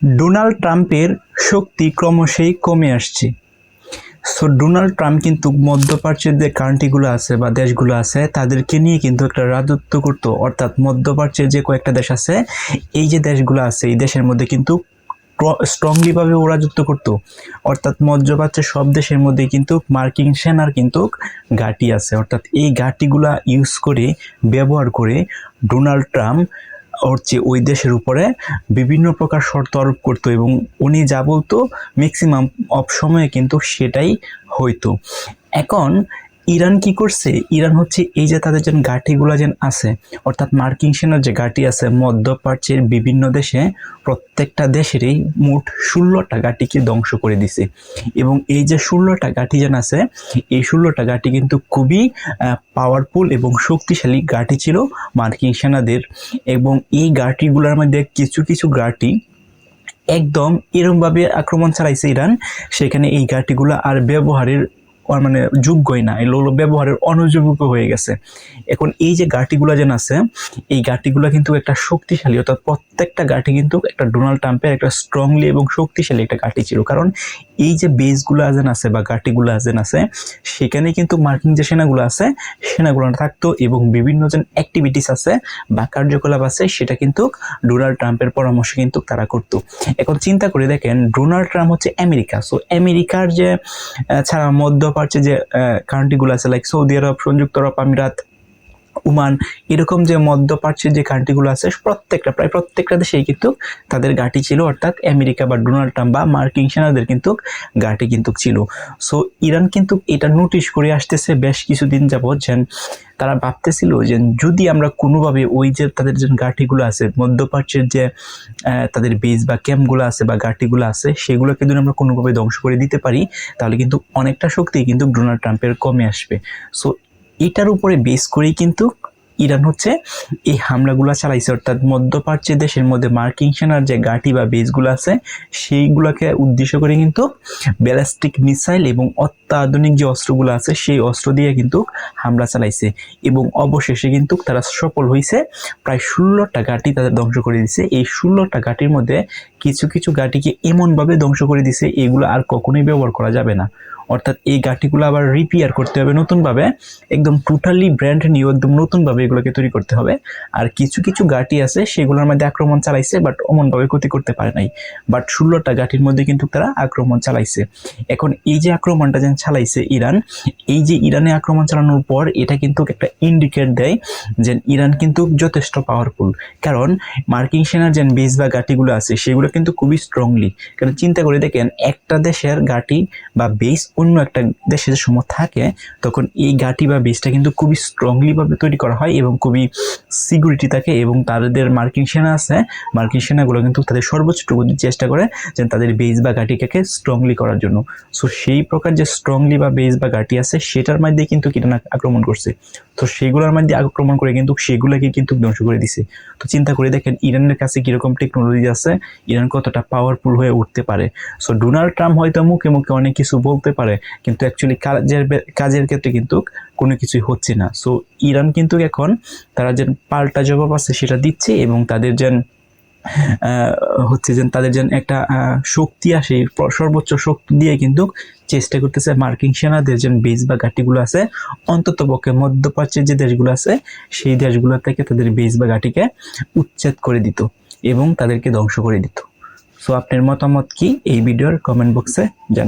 Donald ট্রাম্পের শক্তি ক্রমশই কমে আসছে। সো ডোনাল্ড ট্রাম্প কিন্তু মধ্যপ্রাচ্যের যে কান্ট্রিগুলো আছে বা দেশগুলো আছে তাদেরকে নিয়ে কিন্তু একটা রাজত্ব করতো, অর্থাৎ মধ্যপ্রাচ্যের যে কয়েকটা দেশ আছে, এই যে দেশগুলো আছে এই দেশের মধ্যে কিন্তু স্ট্রংলিভাবে ও রাজত্ব করতো। অর্থাৎ মধ্যপ্রাচ্যের সব দেশের মধ্যে কিন্তু মার্কিন সেনার কিন্তু ঘাঁটি আছে, অর্থাৎ এই ঘাঁটিগুলা ইউজ করে ব্যবহার করে ডোনাল্ড ট্রাম্প হচ্ছে ওই দেশের উপরে বিভিন্ন প্রকার শর্ত আরোপ করতো এবং উনি যা বলতো ম্যাক্সিমাম অফ সময়ে কিন্তু সেটাই হইতো। এখন ইরান কি করছে? ইরান হচ্ছে এই যে তাদের যে ঘাঁটিগুলো যেন আছে, অর্থাৎ মার্কিন সেনার যে ঘাঁটি আছে মধ্যপ্রাচ্যের বিভিন্ন দেশে, প্রত্যেকটা দেশেরই মোট 16টা ঘাঁটিকে ধ্বংস করে দিছে। এবং এই যে 16টা ঘাঁটি যেন আছে, এই 16টা ঘাঁটি কিন্তু খুবই পাওয়ারফুল এবং শক্তিশালী ঘাঁটি ছিল মার্কিন সেনাদের। এবং এই ঘাঁটিগুলোর মধ্যে কিছু কিছু ঘাঁটি একদম এরকমভাবে আক্রমণ চালাইছে ইরান, সেখানে এই ঘাঁটিগুলো আর ব্যবহারের মানে যোগ্যই না, এগুলো ব্যবহারের অনুযোগ্য হয়ে গেছে। এখন এই যে ঘাঁটিগুলো যেন আছে, এই ঘাঁটিগুলো কিন্তু একটা শক্তিশালী, অর্থাৎ প্রত্যেকটা ঘাঁটি কিন্তু একটা ডোনাল্ড ট্রাম্পের একটা স্ট্রংলি এবং শক্তিশালী একটা ঘাঁটি ছিল। কারণ এই যে বেসগুলো যেন আছে বা ঘাঁটিগুলো যেন আছে, সেখানে কিন্তু মার্কিন যে সেনাগুলো আছে সেনাগুলো থাকতো এবং বিভিন্ন যে অ্যাক্টিভিটিস আছে বা কার্যকলাপ আছে সেটা কিন্তু ডোনাল্ড ট্রাম্পের পরামর্শে কিন্তু তারা করতো। এখন চিন্তা করে দেখেন, ডোনাল্ড ট্রাম্প হচ্ছে আমেরিকা, সো আমেরিকার যে ছাড়া মধ্যপ্রাচ্যে যে কান্ট্রিগুলো আছে লাইক সৌদি আরব, সংযুক্ত আরব আমিরাত, ওমান, এরকম যে মধ্যপ্রাচ্যের যে কান্ট্রিগুলো আছে প্রায় প্রত্যেকটা দেশেই কিন্তু তাদের ঘাঁটি ছিল, অর্থাৎ আমেরিকা বা ডোনাল্ড ট্রাম্প বা মার্কিন সেনাদের কিন্তু ঘাঁটি কিন্তু ছিল। সো ইরান কিন্তু এটা নোটিশ করে আসতেছে বেশ কিছুদিন যাবৎ, যে তারা ভাবতেছিল যে যদি আমরা কোনোভাবে ওই যে তাদের যে ঘাঁটিগুলো আছে মধ্যপ্রাচ্যের যে তাদের বেস বা ক্যাম্পগুলো আছে বা ঘাঁটিগুলো আছে সেগুলোকে যদি আমরা কোনোভাবে ধ্বংস করে দিতে পারি, তাহলে কিন্তু অনেকটা শক্তি কিন্তু ডোনাল্ড ট্রাম্পের কমে আসবে। সো এটার উপরে বেস করেই কিন্তু ইরান হচ্ছে এই হামলাগুলো চালাইছে, অর্থাৎ মধ্যপ্রাচ্যের দেশের মধ্যে মার্কিন সেনার যে ঘাঁটি বা বেসগুলো আছে সেইগুলোকে উদ্দেশ্য করে কিন্তু ব্যালিস্টিক মিসাইল এবং অত্যাধুনিক যে অস্ত্রগুলো আছে সেই অস্ত্র দিয়ে কিন্তু হামলা চালাইছে। এবং অবশেষে কিন্তু তারা সফল হয়েছে, প্রায় 16টা ঘাঁটি তাদের ধ্বংস করে দিছে। এই 16টা ঘাঁটির মধ্যে কিছু কিছু ঘাঁটিকে এমনভাবে ধ্বংস করে দিছে এগুলো আর কখনোই ব্যবহার করা যাবে না, অর্থাৎ এই ঘাঁটিগুলো আবার রিপেয়ার করতে হবে নতুনভাবে, একদম টোটালি ব্র্যান্ড নিউ একদম নতুনভাবে এগুলোকে তৈরি করতে হবে। আর কিছু কিছু ঘাঁটি আছে সেগুলোর মধ্যে আক্রমণ চালাইছে বাট অমনভাবে ক্ষতি করতে পারে নাই, বাট 16টা ঘাঁটির মধ্যে কিন্তু তারা আক্রমণ চালাইছে। এখন এই যে আক্রমণটা যেন চালাইছে ইরান, এই যে ইরানে আক্রমণ চালানোর পর এটা কিন্তু একটা ইন্ডিকেট দেয় যে ইরান কিন্তু যথেষ্ট পাওয়ারফুল। কারণ মার্কিন সেনার যে বেস বা ঘাঁটিগুলো আছে সেগুলো কিন্তু খুবই স্ট্রংলি, কারণ চিন্তা করে দেখেন একটা দেশের ঘাঁটি বা বেস অন্য একটা দেশের সময় থাকে, তখন এই ঘাঁটি বা বেসটা কিন্তু খুবই স্ট্রংলি ভাবে তৈরি করা হয় এবং খুবই সিকিউরিটি থাকে। এবং তাদের মার্কিন সেনা আছে, মার্কিন সেনাগুলো কিন্তু তাদের সর্বোচ্চটুকু চেষ্টা করে যে তাদের বেস বা ঘাঁটিকে স্ট্রংলি করার জন্য। সো সেই প্রকার যে স্ট্রংলি বা বেস বা ঘাঁটি আছে সেটার মধ্যে কিন্তু ইরান আক্রমণ করছে। তো সেগুলোর মধ্যে আক্রমণ করে কিন্তু সেগুলোকে কিন্তু ধ্বংস করে দিছে। তো চিন্তা করে দেখেন ইরানের কাছে কিরকম টেকনোলজি আছে, ইরান কতটা পাওয়ারফুল হয়ে উঠতে পারে। সো ডোনাল্ড ট্রাম্প হয়তো মুখে মুখে অনেক কিছু বলতে পারে, কিন্তু অ্যাকচুয়ালি কাজের ক্ষেত্রে কিন্তু কোনো কিছুই হচ্ছে না। সো ইরান কিন্তু এখন তারা যে পাল্টা জবাব আছে সেটা দিচ্ছে এবং তাদের যে হচ্ছে যে তাদের যেন একটা শক্তি আসে, সর্বোচ্চ শক্তি দিয়ে কিন্তু চেষ্টা করতেছে মার্কিন সেনাদের যে বেস বা ঘাঁটিগুলো আছে অন্তত পক্ষে মধ্যপ্রাচ্যের যে দেশগুলো আছে সেই দেশগুলো থেকে তাদের বেস বা ঘাঁটিকে উচ্ছেদ করে দিত এবং তাদেরকে ধ্বংস করে দিত। সো আপনার মতামত কি এই ভিডিওর কমেন্ট বক্সে জানান।